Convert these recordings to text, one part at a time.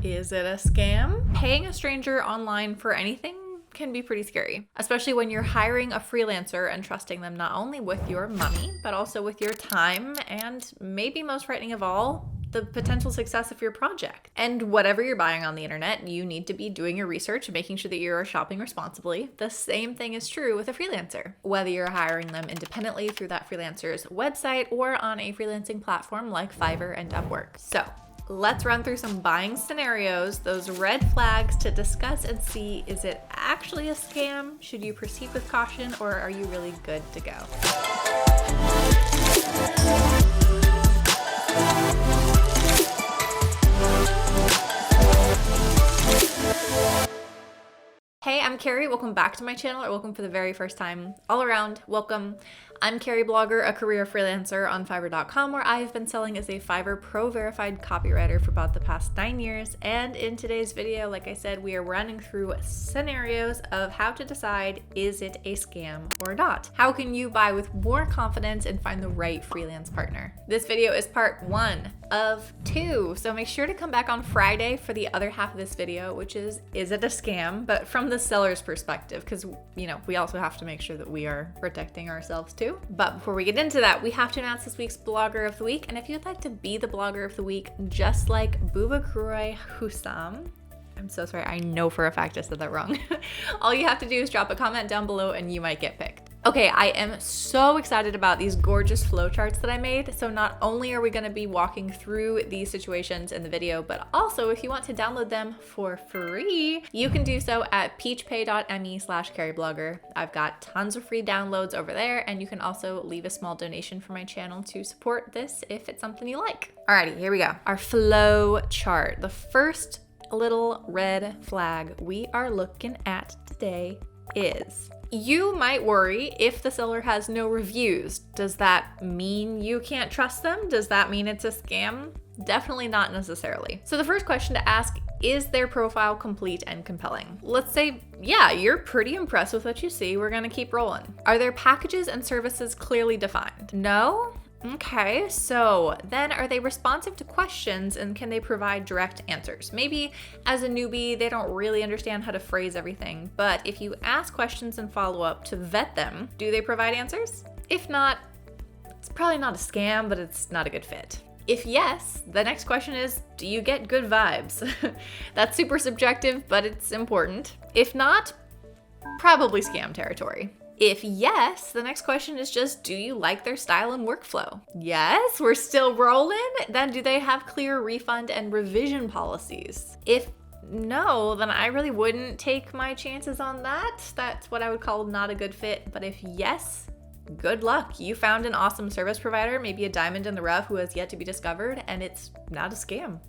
Is it a scam? Paying a stranger online for anything can be pretty scary, especially when you're hiring a freelancer and trusting them not only with your money, but also with your time and maybe most frightening of all, the potential success of your project. And whatever you're buying on the internet, you need to be doing your research and making sure that you're shopping responsibly. The same thing is true with a freelancer, whether you're hiring them independently through that freelancer's website or on a freelancing platform like Fiverr and Upwork. So let's run through some buying scenarios, those red flags to discuss and see, is it actually a scam? Should you proceed with caution, or are you really good to go? Hey, I'm Carrie. Welcome back to my channel, or welcome for the very first time. All around, welcome. I'm Carrieblogger, a career freelancer on Fiverr.com, where I've been selling as a Fiverr Pro verified copywriter for about the past 9 years. And in today's video, like I said, we are running through scenarios of how to decide, is it a scam or not? How can you buy with more confidence and find the right freelance partner? This video is part 1 of 2, so make sure to come back on Friday for the other half of this video, which is it a scam? But from the seller's perspective, because we also have to make sure that we are protecting ourselves too. But before we get into that, we have to announce this week's Blogger of the Week. And if you'd like to be the Blogger of the Week, just like Bubakroy Husam, I'm so sorry, I know for a fact I said that wrong. All you have to do is drop a comment down below and you might get picked. Okay, I am so excited about these gorgeous flowcharts that I made. So not only are we going to be walking through these situations in the video, but also if you want to download them for free, you can do so at peachpay.me/carrieblogger. I've got tons of free downloads over there, and you can also leave a small donation for my channel to support this if it's something you like. Alrighty, here we go. Our flow chart. The first little red flag we are looking at today is, you might worry if the seller has no reviews. Does that mean you can't trust them? Does that mean it's a scam? Definitely not necessarily. So the first question to ask, is their profile complete and compelling? Let's say, yeah, you're pretty impressed with what you see. We're gonna keep rolling. Are their packages and services clearly defined? No? Okay, so then are they responsive to questions and can they provide direct answers? Maybe as a newbie, they don't really understand how to phrase everything, but if you ask questions and follow up to vet them, do they provide answers? If not, it's probably not a scam, but it's not a good fit. If yes, the next question is, do you get good vibes? That's super subjective, but it's important. If not, probably scam territory. If yes, the next question is just, do you like their style and workflow? Yes, we're still rolling. Then do they have clear refund and revision policies? If no, then I really wouldn't take my chances on that. That's what I would call not a good fit. But if yes, good luck. You found an awesome service provider, maybe a diamond in the rough who has yet to be discovered, and it's not a scam.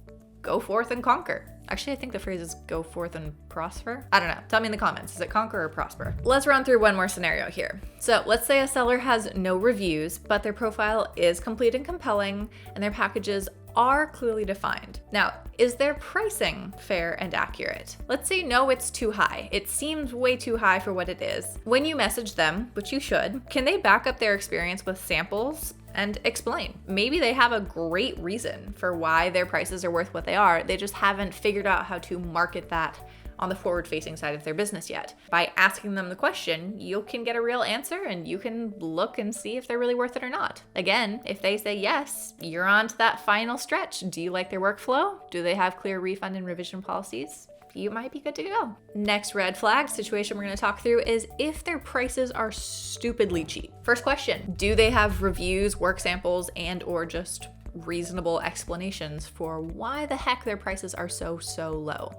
Go forth and conquer. Actually, I think the phrase is go forth and prosper. I don't know. Tell me in the comments. Is it conquer or prosper? Let's run through one more scenario here. So let's say a seller has no reviews, but their profile is complete and compelling, and their packages are clearly defined. Now, is their pricing fair and accurate? Let's say no, it's too high. It seems way too high for what it is. When you message them, which you should, can they back up their experience with samples and explain? Maybe they have a great reason for why their prices are worth what they are. They just haven't figured out how to market that on the forward-facing side of their business yet. By asking them the question, you can get a real answer and you can look and see if they're really worth it or not. Again, if they say yes, you're on to that final stretch. Do you like their workflow? Do they have clear refund and revision policies? You might be good to go. Next red flag situation we're going to talk through is if their prices are stupidly cheap. First question, do they have reviews, work samples, and or just reasonable explanations for why the heck their prices are so low?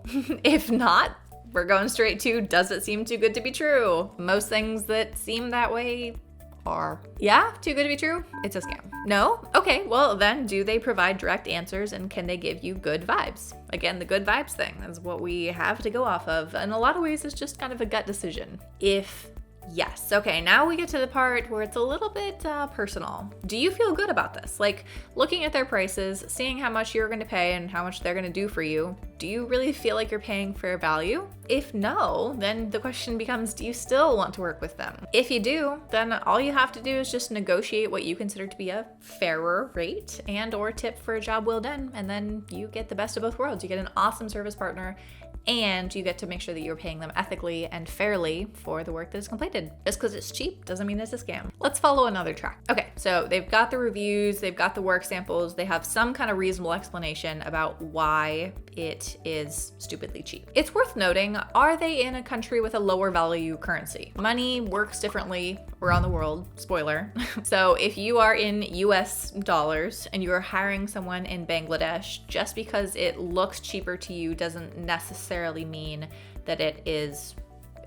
If not, we're going straight to, does it seem too good to be true? Most things that seem that way are. Yeah, too good to be true? It's a scam. No? Okay, well then do they provide direct answers and can they give you good vibes? Again, the good vibes thing is what we have to go off of. In a lot of ways, it's just kind of a gut decision. If Yes. Okay, now we get to the part where it's a little bit personal. Do you feel good about this? Like looking at their prices, seeing how much you're going to pay and how much they're going to do for you. Do you really feel like you're paying fair value? If no, then the question becomes, do you still want to work with them? If you do, then all you have to do is just negotiate what you consider to be a fairer rate and or tip for a job well done. And then you get the best of both worlds. You get an awesome service partner and you get to make sure that you're paying them ethically and fairly for the work that is completed. Just because it's cheap doesn't mean it's a scam. Let's follow another track. Okay, so they've got the reviews, they've got the work samples, they have some kind of reasonable explanation about why it is stupidly cheap. It's worth noting, are they in a country with a lower value currency? Money works differently around the world, spoiler. So if you are in US dollars and you're hiring someone in Bangladesh, just because it looks cheaper to you doesn't necessarily mean that it is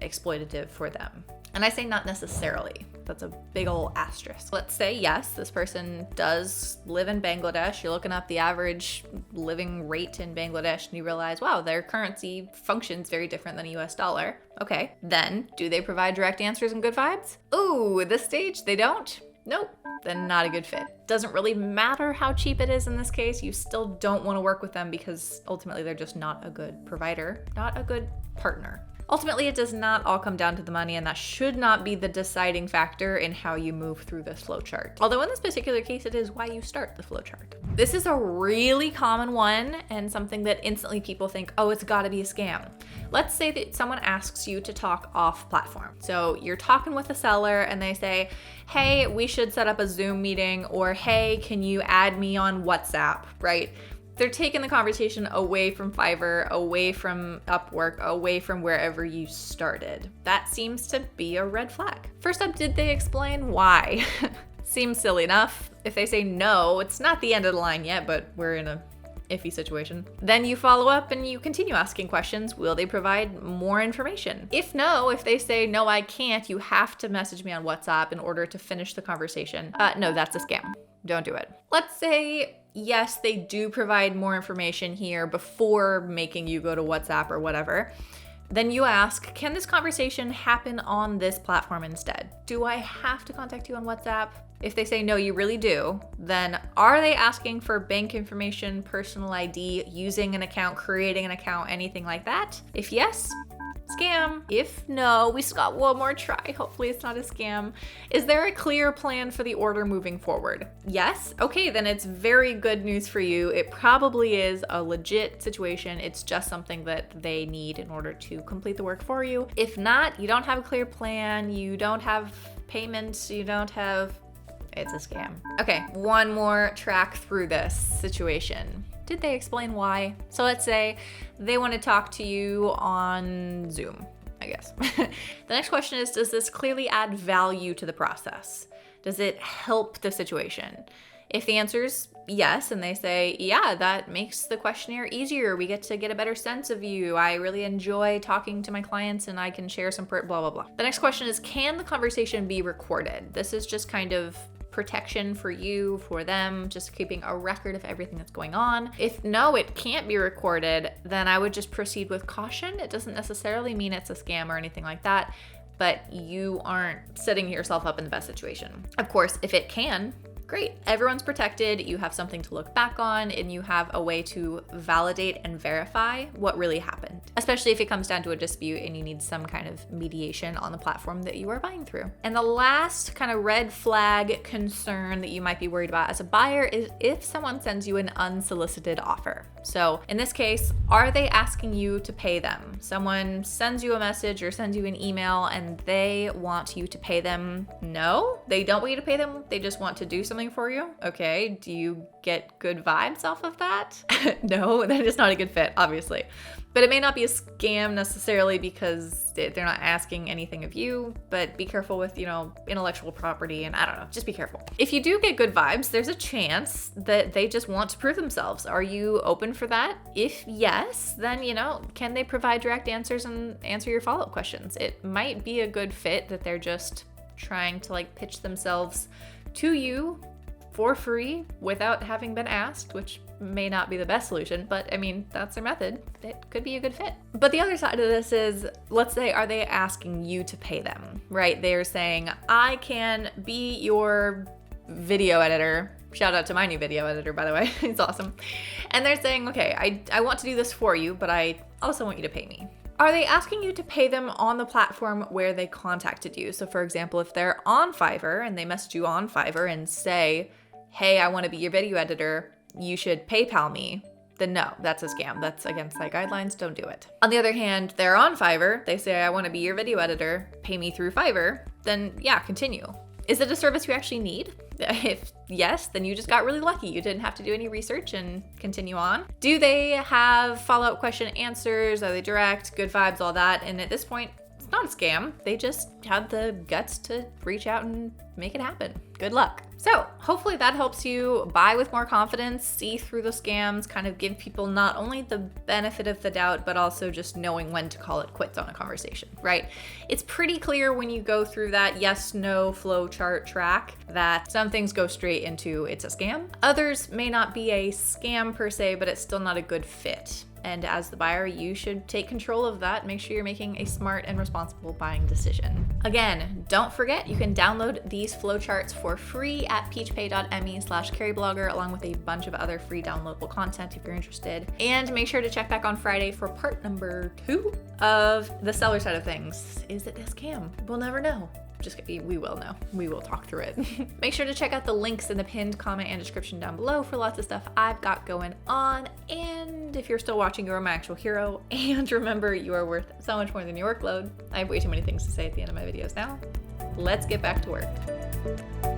exploitative for them. And I say not necessarily. That's a big ol' asterisk. Let's say, yes, this person does live in Bangladesh. You're looking up the average living rate in Bangladesh and you realize, wow, their currency functions very different than a US dollar. Okay, then do they provide direct answers and good vibes? Ooh, at this stage, they don't? Nope, then not a good fit. Doesn't really matter how cheap it is in this case. You still don't want to work with them because ultimately they're just not a good provider, not a good partner. Ultimately, it does not all come down to the money, and that should not be the deciding factor in how you move through this flowchart. Although in this particular case, it is why you start the flowchart. This is a really common one and something that instantly people think, oh, it's gotta be a scam. Let's say that someone asks you to talk off platform. So you're talking with a seller and they say, hey, we should set up a Zoom meeting, or hey, can you add me on WhatsApp, right? They're taking the conversation away from Fiverr, away from Upwork, away from wherever you started. That seems to be a red flag. First up, did they explain why? Seems silly enough. If they say no, it's not the end of the line yet, but we're in a iffy situation. Then you follow up and you continue asking questions. Will they provide more information? If no, if they say, no, I can't, you have to message me on WhatsApp in order to finish the conversation. No, that's a scam. Don't do it. Let's say, yes, they do provide more information here before making you go to WhatsApp or whatever. Then you ask, can this conversation happen on this platform instead? Do I have to contact you on WhatsApp? If they say no, you really do, then are they asking for bank information, personal ID, using an account, creating an account, anything like that? If yes, scam. If no, we still got one more try. Hopefully it's not a scam. Is there a clear plan for the order moving forward? Yes? Okay, then it's very good news for you. It probably is a legit situation. It's just something that they need in order to complete the work for you. If not, you don't have a clear plan, you don't have payments, you don't have... It's a scam. Okay, one more track through this situation. Did they explain why? So let's say they want to talk to you on Zoom, I guess. The next question is, does this clearly add value to the process? Does it help the situation? If the answer is yes, and they say, yeah, that makes the questionnaire easier. We get to get a better sense of you. I really enjoy talking to my clients and I can share some blah, blah, blah. The next question is, can the conversation be recorded? This is just kind of protection for you, for them, just keeping a record of everything that's going on. If no, it can't be recorded, then I would just proceed with caution. It doesn't necessarily mean it's a scam or anything like that, but you aren't setting yourself up in the best situation. Of course, if it can, great. Everyone's protected, you have something to look back on, and you have a way to validate and verify what really happened, especially if it comes down to a dispute and you need some kind of mediation on the platform that you are buying through. And the last kind of red flag concern that you might be worried about as a buyer is if someone sends you an unsolicited offer. So in this case, are they asking you to pay them? Someone sends you a message or sends you an email and they want you to pay them. No, they don't want you to pay them. They just want to do something for you. Okay, do you get good vibes off of that? No, that is not a good fit, obviously. But it may not be a scam necessarily because they're not asking anything of you, but be careful with, intellectual property and I don't know, just be careful. If you do get good vibes, there's a chance that they just want to prove themselves. Are you open for that? If yes, then, can they provide direct answers and answer your follow-up questions? It might be a good fit that they're just trying to pitch themselves to you for free without having been asked, which may not be the best solution, but I mean, that's their method. It could be a good fit. But the other side of this is, let's say, are they asking you to pay them, right? They're saying, I can be your video editor. Shout out to my new video editor, by the way. It's awesome. And they're saying, okay, I want to do this for you, but I also want you to pay me. Are they asking you to pay them on the platform where they contacted you? So for example, if they're on Fiverr and they message you on Fiverr and say, hey, I want to be your video editor, you should PayPal me, then no, that's a scam. That's against site guidelines. Don't do it. On the other hand, they're on Fiverr. They say, I want to be your video editor, pay me through Fiverr. Then yeah, continue. Is it a service you actually need? If yes, then you just got really lucky. You didn't have to do any research and continue on. Do they have follow-up question answers? Are they direct, good vibes, all that? And at this point, it's not a scam. They just had the guts to reach out and make it happen. Good luck. So hopefully that helps you buy with more confidence, see through the scams, kind of give people not only the benefit of the doubt, but also just knowing when to call it quits on a conversation, right? It's pretty clear when you go through that yes, no flow chart track that some things go straight into it's a scam. Others may not be a scam per se, but it's still not a good fit. And as the buyer, you should take control of that. Make sure you're making a smart and responsible buying decision. Again, don't forget, you can download these flowcharts for free at peachpay.me/Carrieblogger, along with a bunch of other free downloadable content if you're interested. And make sure to check back on Friday for part number 2 of the seller side of things. Is it a scam? We'll never know. Just kidding, we will know. We will talk through it. Make sure to check out the links in the pinned comment and description down below for lots of stuff I've got going on. And if you're still watching, you're my actual hero. And remember, you are worth so much more than your workload. I have way too many things to say at the end of my videos now. Let's get back to work.